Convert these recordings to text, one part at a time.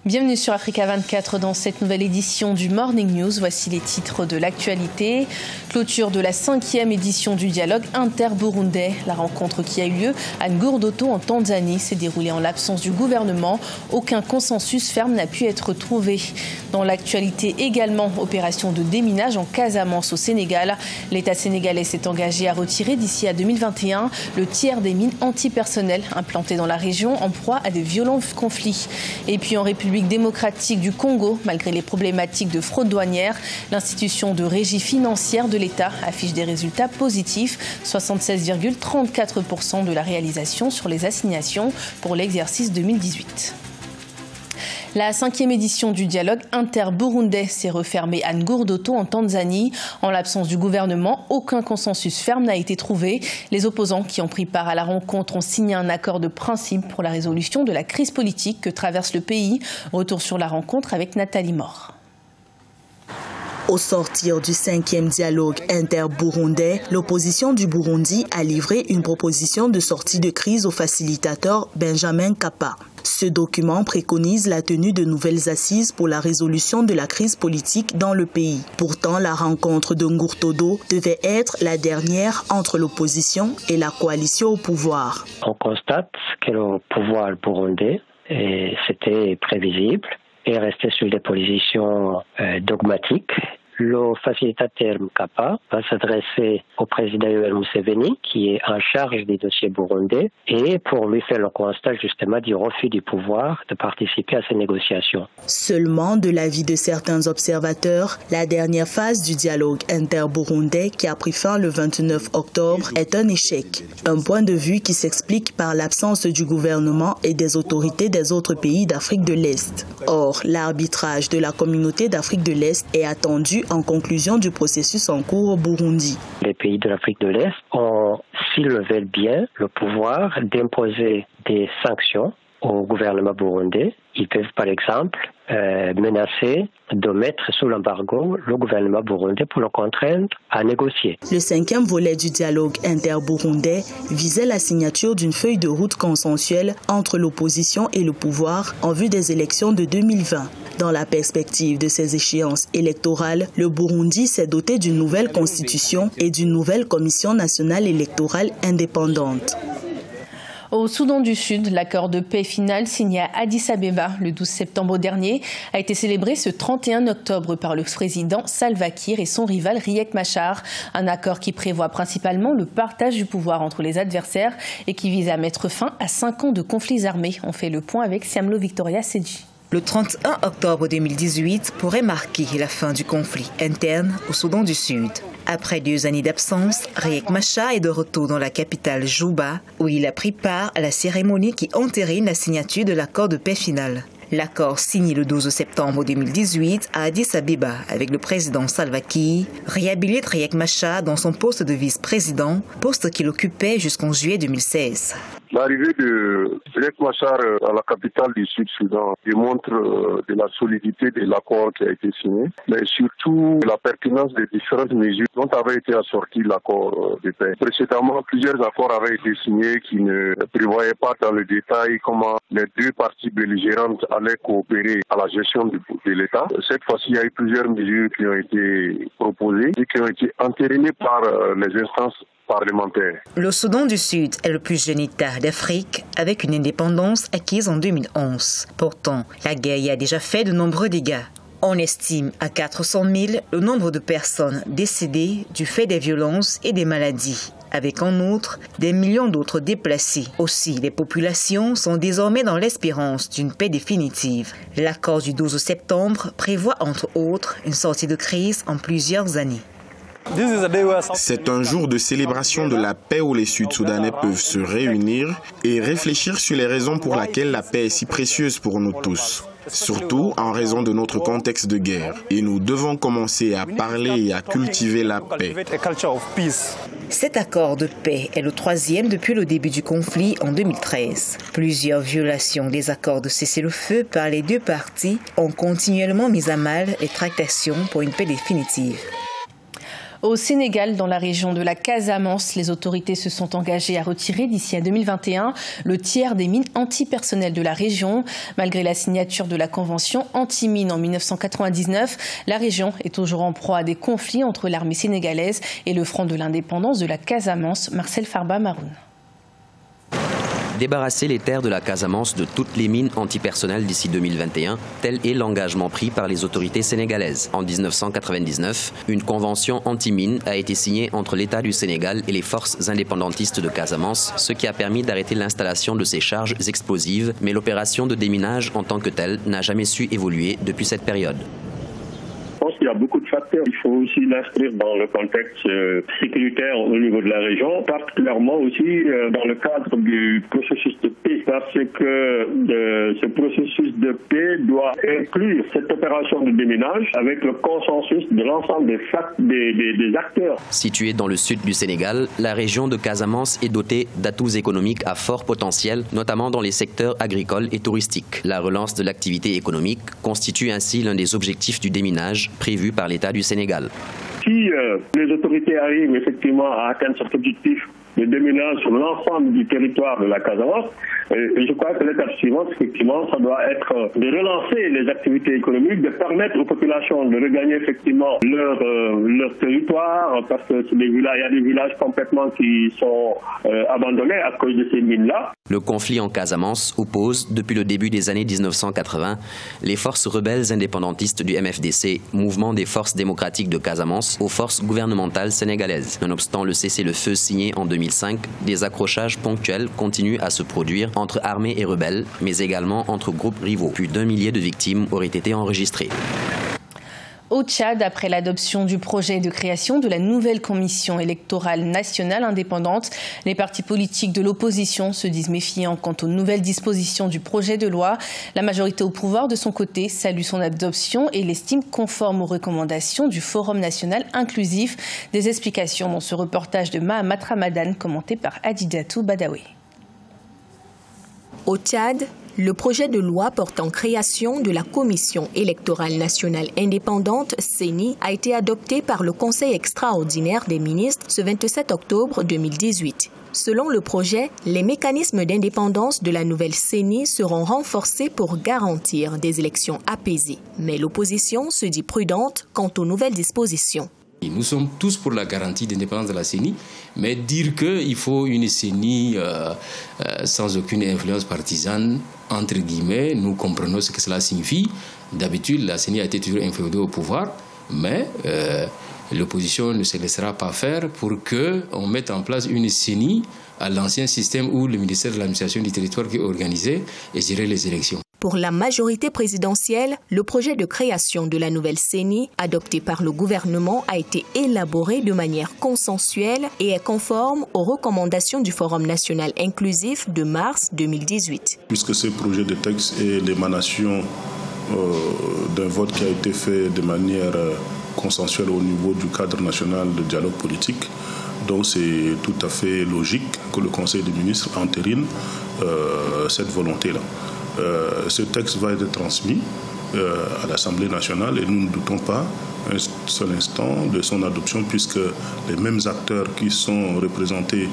Bienvenue sur Africa 24 dans cette nouvelle édition du Morning News. Voici les titres de l'actualité. Clôture de la 5e édition du dialogue inter-burundais. La rencontre qui a eu lieu à Ngurdoto en Tanzanie s'est déroulée en l'absence du gouvernement. Aucun consensus ferme n'a pu être trouvé. Dans l'actualité également, opération de déminage en Casamance au Sénégal. L'État sénégalais s'est engagé à retirer d'ici à 2021 le tiers des mines antipersonnelles implantées dans la région en proie à de violents conflits. Et puis en République démocratique du Congo, malgré les problématiques de fraude douanière, l'institution de régie financière de l'État affiche des résultats positifs, 76,34% de la réalisation sur les assignations pour l'exercice 2018. La 5e édition du dialogue inter-burundais s'est refermée à Ngurdoto en Tanzanie. En l'absence du gouvernement, aucun consensus ferme n'a été trouvé. Les opposants qui ont pris part à la rencontre ont signé un accord de principe pour la résolution de la crise politique que traverse le pays. Retour sur la rencontre avec Nathalie Mort. Au sortir du 5e dialogue inter-burundais, l'opposition du Burundi a livré une proposition de sortie de crise au facilitateur Benjamin Kapa. Ce document préconise la tenue de nouvelles assises pour la résolution de la crise politique dans le pays. Pourtant, la rencontre de Ngurdoto devait être la dernière entre l'opposition et la coalition au pouvoir. On constate que le pouvoir burundais, c'était prévisible, est resté sur des positions dogmatiques. Le facilitateur Mkapa va s'adresser au président Yoweri Museveni, qui est en charge des dossiers burundais, et pour lui faire le constat justement du refus du pouvoir de participer à ces négociations. Seulement, de l'avis de certains observateurs, la dernière phase du dialogue inter-burundais qui a pris fin le 29 octobre est un échec. Un point de vue qui s'explique par l'absence du gouvernement et des autorités des autres pays d'Afrique de l'Est. Or, l'arbitrage de la communauté d'Afrique de l'Est est attendu en conclusion du processus en cours au Burundi. Les pays de l'Afrique de l'Est ont, s'ils le veulent bien, le pouvoir d'imposer des sanctions au gouvernement burundais. Ils peuvent par exemple menacer de mettre sous l'embargo le gouvernement burundais pour le contraindre à négocier. Le 5e volet du dialogue inter-burundais visait la signature d'une feuille de route consensuelle entre l'opposition et le pouvoir en vue des élections de 2020. Dans la perspective de ces échéances électorales, le Burundi s'est doté d'une nouvelle constitution et d'une nouvelle commission nationale électorale indépendante. Au Soudan du Sud, l'accord de paix final signé à Addis Abeba le 12 septembre dernier a été célébré ce 31 octobre par le président Salva Kiir et son rival Riek Machar. Un accord qui prévoit principalement le partage du pouvoir entre les adversaires et qui vise à mettre fin à 5 ans de conflits armés. On fait le point avec Siamlo Victoria Sedji. Le 31 octobre 2018 pourrait marquer la fin du conflit interne au Soudan du Sud. Après 2 années d'absence, Riek Machar est de retour dans la capitale Juba, où il a pris part à la cérémonie qui entérine la signature de l'accord de paix final. L'accord signé le 12 septembre 2018 à Addis Abeba avec le président Salva Kiir réhabilite Riek Machar dans son poste de vice-président, poste qu'il occupait jusqu'en juillet 2016. L'arrivée de Riek Machar à la capitale du Sud-Soudan démontre de la solidité de l'accord qui a été signé, mais surtout la pertinence des différentes mesures dont avait été assorti l'accord de paix. Précédemment, plusieurs accords avaient été signés qui ne prévoyaient pas dans le détail comment les deux parties belligérantes allaient coopérer à la gestion de l'État. Cette fois-ci, il y a eu plusieurs mesures qui ont été proposées et qui ont été entérinées par les instances parlementaire. Le Soudan du Sud est le plus jeune État d'Afrique avec une indépendance acquise en 2011. Pourtant, la guerre y a déjà fait de nombreux dégâts. On estime à 400 000 le nombre de personnes décédées du fait des violences et des maladies, avec en outre des millions d'autres déplacés. Aussi, les populations sont désormais dans l'espérance d'une paix définitive. L'accord du 12 septembre prévoit entre autres une sortie de crise en plusieurs années. C'est un jour de célébration de la paix où les Sud-Soudanais peuvent se réunir et réfléchir sur les raisons pour lesquelles la paix est si précieuse pour nous tous. Surtout en raison de notre contexte de guerre. Et nous devons commencer à parler et à cultiver la paix. Cet accord de paix est le 3e depuis le début du conflit en 2013. Plusieurs violations des accords de cessez-le-feu par les deux parties ont continuellement mis à mal les tractations pour une paix définitive. Au Sénégal, dans la région de la Casamance, les autorités se sont engagées à retirer d'ici à 2021 le tiers des mines antipersonnelles de la région. Malgré la signature de la convention anti-mines en 1999, la région est toujours en proie à des conflits entre l'armée sénégalaise et le Front de l'indépendance de la Casamance. Marcel Farba Maroun. Débarrasser les terres de la Casamance de toutes les mines antipersonnelles d'ici 2021, tel est l'engagement pris par les autorités sénégalaises. En 1999, une convention anti-mines a été signée entre l'État du Sénégal et les forces indépendantistes de Casamance, ce qui a permis d'arrêter l'installation de ces charges explosives, mais l'opération de déminage en tant que telle n'a jamais su évoluer depuis cette période. Je pense qu'il y a beaucoup de facteurs. Il faut aussi l'inscrire dans le contexte sécuritaire au niveau de la région, particulièrement aussi dans le cadre du processus de paix, parce que ce processus de paix doit inclure cette opération de déminage avec le consensus de l'ensemble des acteurs. Située dans le sud du Sénégal, la région de Casamance est dotée d'atouts économiques à fort potentiel, notamment dans les secteurs agricoles et touristiques. La relance de l'activité économique constitue ainsi l'un des objectifs du déminage prévu par l'État du Sénégal. Si les autorités arrivent effectivement à atteindre cet objectif de déminage sur l'ensemble du territoire de la Casamance, je crois que l'étape suivante, effectivement, ça doit être de relancer les activités économiques, de permettre aux populations de regagner effectivement leur territoire, parce que il y a des villages complètement qui sont abandonnés à cause de ces mines-là. Le conflit en Casamance oppose, depuis le début des années 1980, les forces rebelles indépendantistes du MFDC, Mouvement des forces démocratiques de Casamance, aux forces gouvernementales sénégalaises. Nonobstant le cessez-le-feu signé en 2005, des accrochages ponctuels continuent à se produire entre armées et rebelles, mais également entre groupes rivaux. Plus d'1 millier de victimes auraient été enregistrées. Au Tchad, après l'adoption du projet de création de la nouvelle commission électorale nationale indépendante, les partis politiques de l'opposition se disent méfiants quant aux nouvelles dispositions du projet de loi. La majorité au pouvoir, de son côté, salue son adoption et l'estime conforme aux recommandations du Forum national inclusif. Des explications dans ce reportage de Mahamat Ramadan, commenté par Adidatou Badawi. Au Tchad, le projet de loi portant création de la Commission électorale nationale indépendante, CENI, a été adopté par le Conseil extraordinaire des ministres ce 27 octobre 2018. Selon le projet, les mécanismes d'indépendance de la nouvelle CENI seront renforcés pour garantir des élections apaisées. Mais l'opposition se dit prudente quant aux nouvelles dispositions. Nous sommes tous pour la garantie d'indépendance de la CENI, mais dire qu'il faut une CENI sans aucune influence partisane, entre guillemets, nous comprenons ce que cela signifie. D'habitude, la CENI a été toujours inféodée au pouvoir, mais l'opposition ne se laissera pas faire pour qu'on mette en place une CENI à l'ancien système où le ministère de l'administration du territoire qui organisait et gérait les élections. Pour la majorité présidentielle, le projet de création de la nouvelle CENI, adopté par le gouvernement, a été élaboré de manière consensuelle et est conforme aux recommandations du Forum national inclusif de mars 2018. Puisque ce projet de texte est l'émanation d'un vote qui a été fait de manière consensuelle au niveau du cadre national de dialogue politique, donc c'est tout à fait logique que le Conseil des ministres entérine cette volonté-là. Ce texte va être transmis à l'Assemblée nationale et nous ne doutons pas un seul instant de son adoption puisque les mêmes acteurs qui sont représentés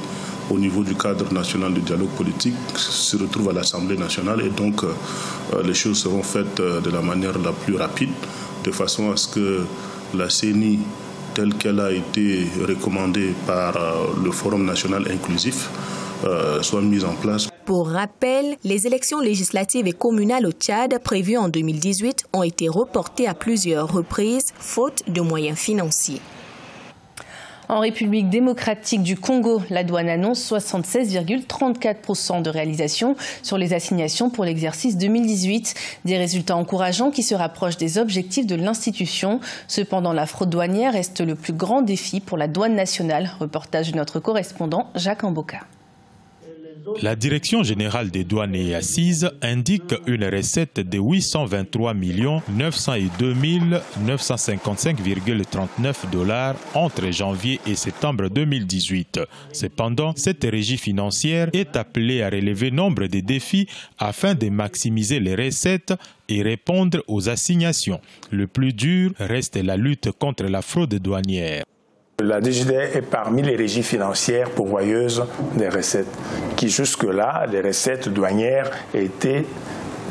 au niveau du cadre national de dialogue politique se retrouvent à l'Assemblée nationale et donc les choses seront faites de la manière la plus rapide de façon à ce que la CENI telle qu'elle a été recommandée par le Forum national inclusif soit mise en place. Pour rappel, les élections législatives et communales au Tchad prévues en 2018 ont été reportées à plusieurs reprises, faute de moyens financiers. En République démocratique du Congo, la douane annonce 76,34% de réalisation sur les assignations pour l'exercice 2018. Des résultats encourageants qui se rapprochent des objectifs de l'institution. Cependant, la fraude douanière reste le plus grand défi pour la douane nationale. Reportage de notre correspondant Jacques Amboka. La Direction générale des douanes et assises indique une recette de 823 902 955,39 $ entre janvier et septembre 2018. Cependant, cette régie financière est appelée à relever nombre de défis afin de maximiser les recettes et répondre aux assignations. Le plus dur reste la lutte contre la fraude douanière. La DGD est parmi les régies financières pourvoyeuses des recettes, qui jusque-là, les recettes douanières étaient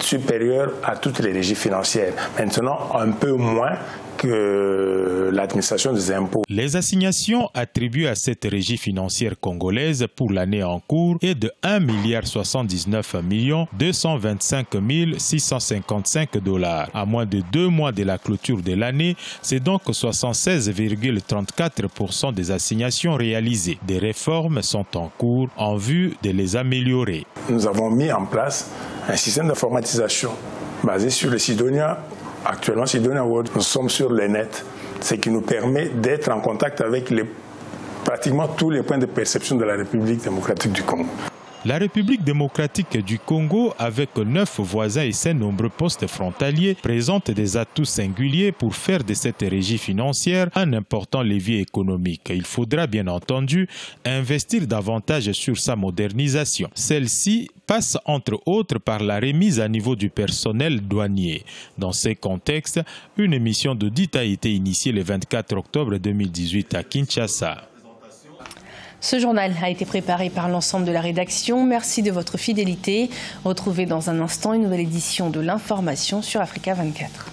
supérieures à toutes les régies financières. Maintenant, un peu moins que l'administration des impôts. Les assignations attribuées à cette régie financière congolaise pour l'année en cours est de 1,79 225 655 $. À moins de 2 mois de la clôture de l'année, c'est donc 76,34% des assignations réalisées. Des réformes sont en cours en vue de les améliorer. Nous avons mis en place un système d'informatisation basé sur le Sidonia. Actuellement, Sidonia World, nous sommes sur le net, ce qui nous permet d'être en contact avec pratiquement tous les points de perception de la République démocratique du Congo. La République démocratique du Congo, avec 9 voisins et 5 nombreux postes frontaliers, présente des atouts singuliers pour faire de cette régie financière un important levier économique. Il faudra bien entendu investir davantage sur sa modernisation. Celle-ci passe entre autres par la remise à niveau du personnel douanier. Dans ce contexte, une mission d'audit a été initiée le 24 octobre 2018 à Kinshasa. Ce journal a été préparé par l'ensemble de la rédaction. Merci de votre fidélité. Retrouvez dans un instant une nouvelle édition de l'information sur Africa 24.